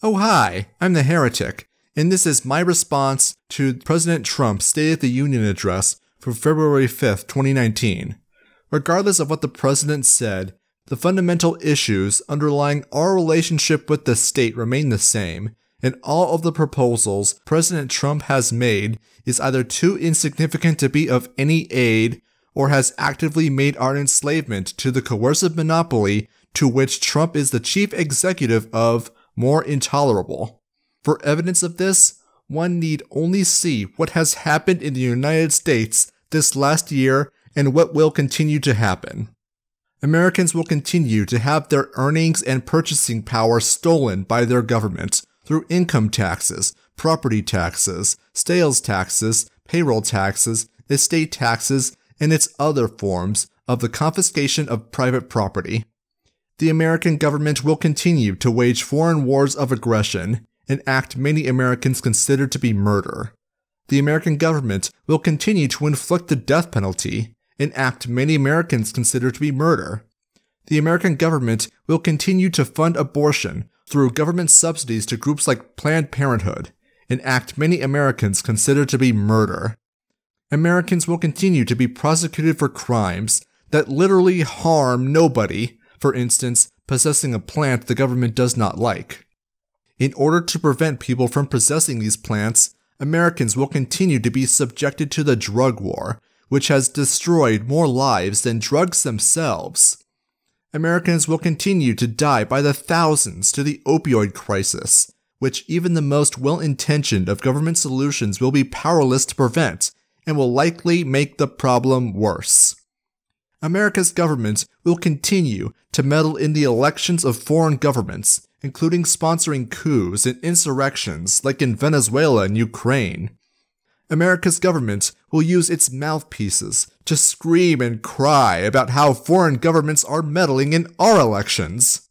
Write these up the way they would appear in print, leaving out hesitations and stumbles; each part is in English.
Oh hi, I'm the Heretic, and this is my response to President Trump's State of the Union address for February 5th, 2019. Regardless of what the president said, the fundamental issues underlying our relationship with the state remain the same, and all of the proposals President Trump has made is either too insignificant to be of any aid, or has actively made our enslavement to the coercive monopoly to which Trump is the chief executive of more intolerable. For evidence of this, one need only see what has happened in the United States this last year and what will continue to happen. Americans will continue to have their earnings and purchasing power stolen by their government through income taxes, property taxes, sales taxes, payroll taxes, estate taxes, and its other forms of the confiscation of private property. The American government will continue to wage foreign wars of aggression and act many Americans consider to be murder. The American government will continue to inflict the death penalty and act many Americans consider to be murder. The American government will continue to fund abortion through government subsidies to groups like Planned Parenthood and act many Americans consider to be murder. Americans will continue to be prosecuted for crimes that literally harm nobody, for instance, possessing a plant the government does not like. In order to prevent people from possessing these plants, Americans will continue to be subjected to the drug war, which has destroyed more lives than drugs themselves. Americans will continue to die by the thousands to the opioid crisis, which even the most well-intentioned of government solutions will be powerless to prevent, and will likely make the problem worse. America's government will continue to meddle in the elections of foreign governments, including sponsoring coups and insurrections like in Venezuela and Ukraine. America's government will use its mouthpieces to scream and cry about how foreign governments are meddling in our elections.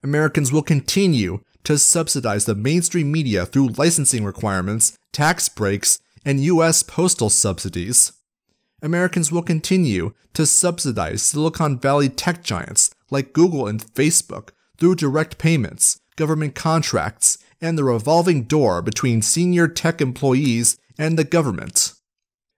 Americans will continue to subsidize the mainstream media through licensing requirements, tax breaks, and U.S. postal subsidies. Americans will continue to subsidize Silicon Valley tech giants like Google and Facebook through direct payments, government contracts, and the revolving door between senior tech employees and the government.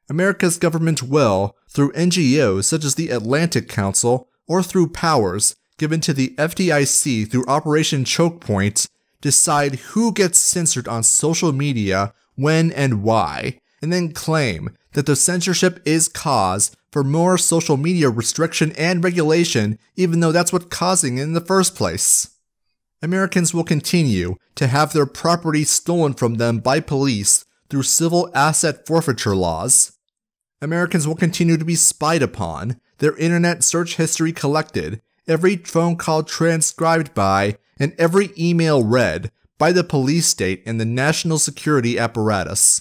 America's government will, through NGOs such as the Atlantic Council or through powers given to the FDIC through Operation Choke Point, decide who gets censored on social media, when and why, and then claim that the censorship is cause for more social media restriction and regulation, even though that's what's causing it in the first place. Americans will continue to have their property stolen from them by police through civil asset forfeiture laws. Americans will continue to be spied upon, their internet search history collected, every phone call transcribed by, and every email read by the police state and the national security apparatus.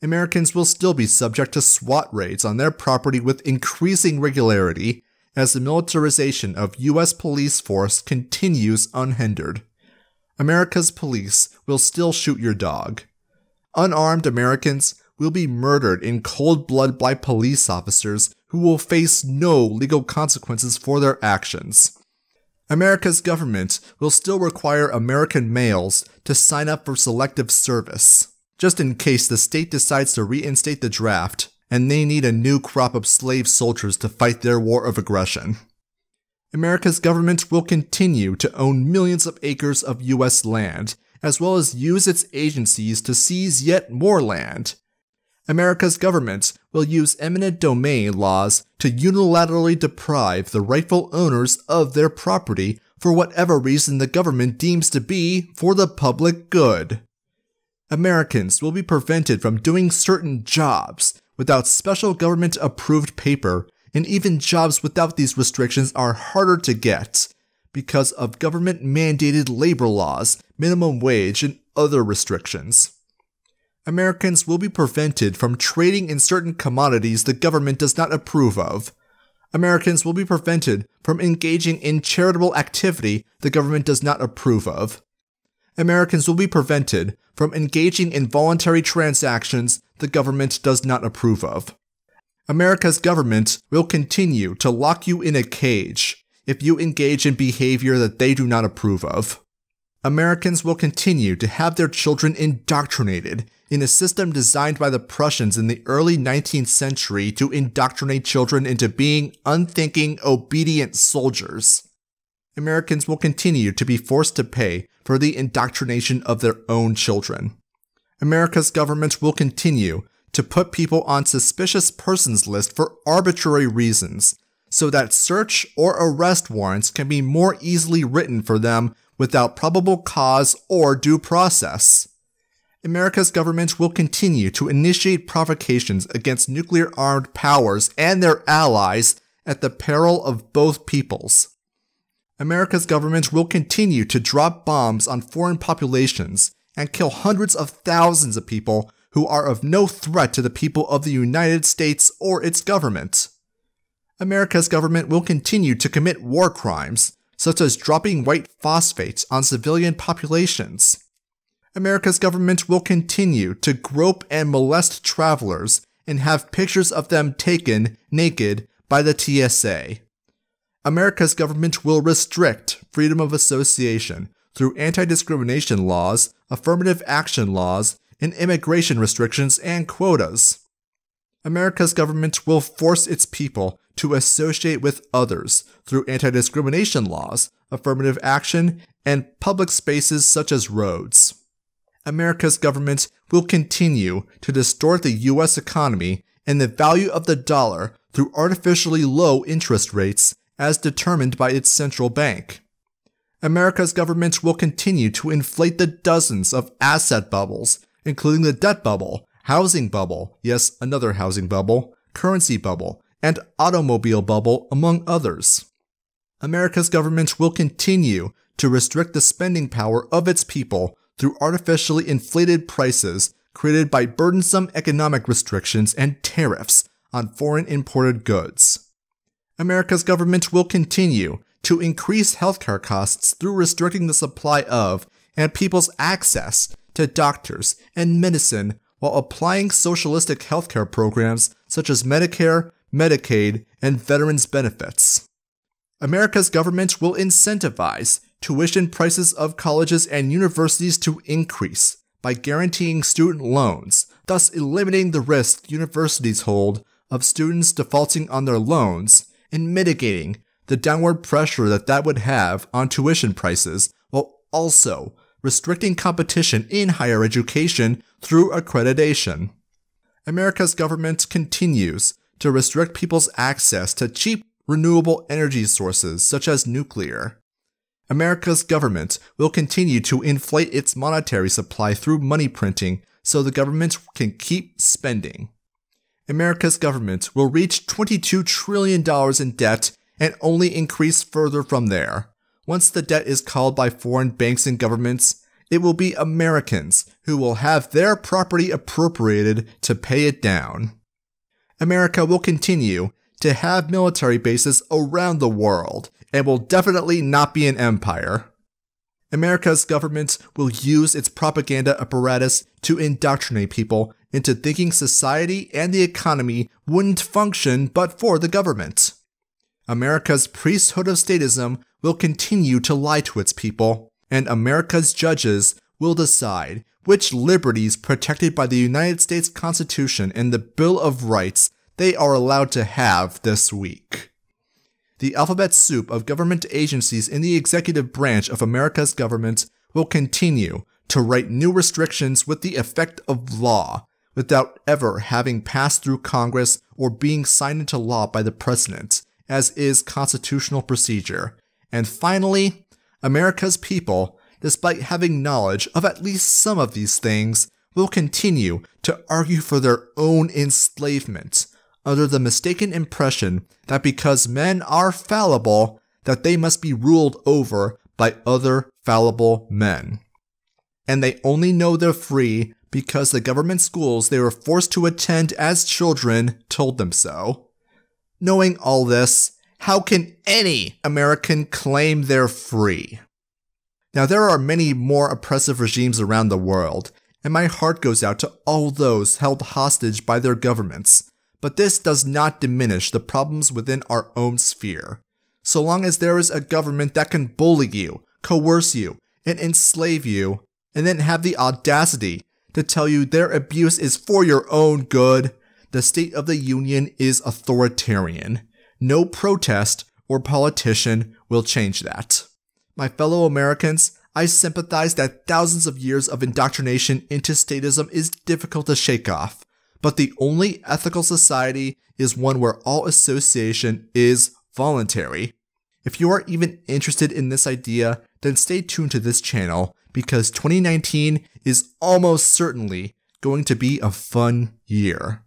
Americans will still be subject to SWAT raids on their property with increasing regularity as the militarization of U.S. police force continues unhindered. America's police will still shoot your dog. Unarmed Americans will be murdered in cold blood by police officers who will face no legal consequences for their actions. America's government will still require American males to sign up for selective service, just in case the state decides to reinstate the draft and they need a new crop of slave soldiers to fight their war of aggression. America's government will continue to own millions of acres of U.S. land, as well as use its agencies to seize yet more land. America's government will use eminent domain laws to unilaterally deprive the rightful owners of their property for whatever reason the government deems to be for the public good. Americans will be prevented from doing certain jobs without special government-approved paper, and even jobs without these restrictions are harder to get because of government-mandated labor laws, minimum wage, and other restrictions. Americans will be prevented from trading in certain commodities the government does not approve of. Americans will be prevented from engaging in charitable activity the government does not approve of. Americans will be prevented from engaging in voluntary transactions the government does not approve of. America's government will continue to lock you in a cage if you engage in behavior that they do not approve of. Americans will continue to have their children indoctrinated in a system designed by the Prussians in the early 19th century to indoctrinate children into being unthinking, obedient soldiers. Americans will continue to be forced to pay for the indoctrination of their own children. America's government will continue to put people on suspicious persons lists for arbitrary reasons, so that search or arrest warrants can be more easily written for them without probable cause or due process. America's government will continue to initiate provocations against nuclear-armed powers and their allies at the peril of both peoples. America's government will continue to drop bombs on foreign populations and kill hundreds of thousands of people who are of no threat to the people of the United States or its government. America's government will continue to commit war crimes, such as dropping white phosphates on civilian populations. America's government will continue to grope and molest travelers and have pictures of them taken naked by the TSA. America's government will restrict freedom of association through anti-discrimination laws, affirmative action laws, and immigration restrictions and quotas. America's government will force its people to associate with others through anti-discrimination laws, affirmative action, and public spaces such as roads. America's government will continue to distort the U.S. economy and the value of the dollar through artificially low interest rates as determined by its central bank. America's government will continue to inflate the dozens of asset bubbles, including the debt bubble, housing bubble, yes, another housing bubble, currency bubble, and automobile bubble, among others. America's government will continue to restrict the spending power of its people through artificially inflated prices created by burdensome economic restrictions and tariffs on foreign imported goods. America's government will continue to increase healthcare costs through restricting the supply of and people's access to doctors and medicine while applying socialistic healthcare programs such as Medicare, Medicaid, and veterans benefits. America's government will incentivize tuition prices of colleges and universities to increase by guaranteeing student loans, thus eliminating the risk universities hold of students defaulting on their loans and mitigating the downward pressure that would have on tuition prices, while also restricting competition in higher education through accreditation. America's government continues to restrict people's access to cheap, renewable energy sources such as nuclear. America's government will continue to inflate its monetary supply through money printing so the government can keep spending. America's government will reach $22 trillion in debt and only increase further from there. Once the debt is called by foreign banks and governments, it will be Americans who will have their property appropriated to pay it down. America will continue to have military bases around the world and will definitely not be an empire. America's government will use its propaganda apparatus to indoctrinate people into thinking society and the economy wouldn't function but for the government. America's priesthood of statism will continue to lie to its people, and America's judges will decide which liberties protected by the United States Constitution and the Bill of Rights they are allowed to have this week. The alphabet soup of government agencies in the executive branch of America's government will continue to write new restrictions with the effect of law without ever having passed through Congress or being signed into law by the president, as is constitutional procedure. And finally, America's people, despite having knowledge of at least some of these things, will continue to argue for their own enslavement, under the mistaken impression that because men are fallible, that they must be ruled over by other fallible men. And they only know they're free because the government schools they were forced to attend as children told them so. Knowing all this, how can any American claim they're free? Now, there are many more oppressive regimes around the world, and my heart goes out to all those held hostage by their governments. But this does not diminish the problems within our own sphere. So long as there is a government that can bully you, coerce you, and enslave you, and then have the audacity to tell you their abuse is for your own good. The State of the Union is authoritarian. No protest or politician will change that. My fellow Americans, I sympathize that thousands of years of indoctrination into statism is difficult to shake off, but the only ethical society is one where all association is voluntary. If you are even interested in this idea, then stay tuned to this channel, because 2019 is almost certainly going to be a fun year.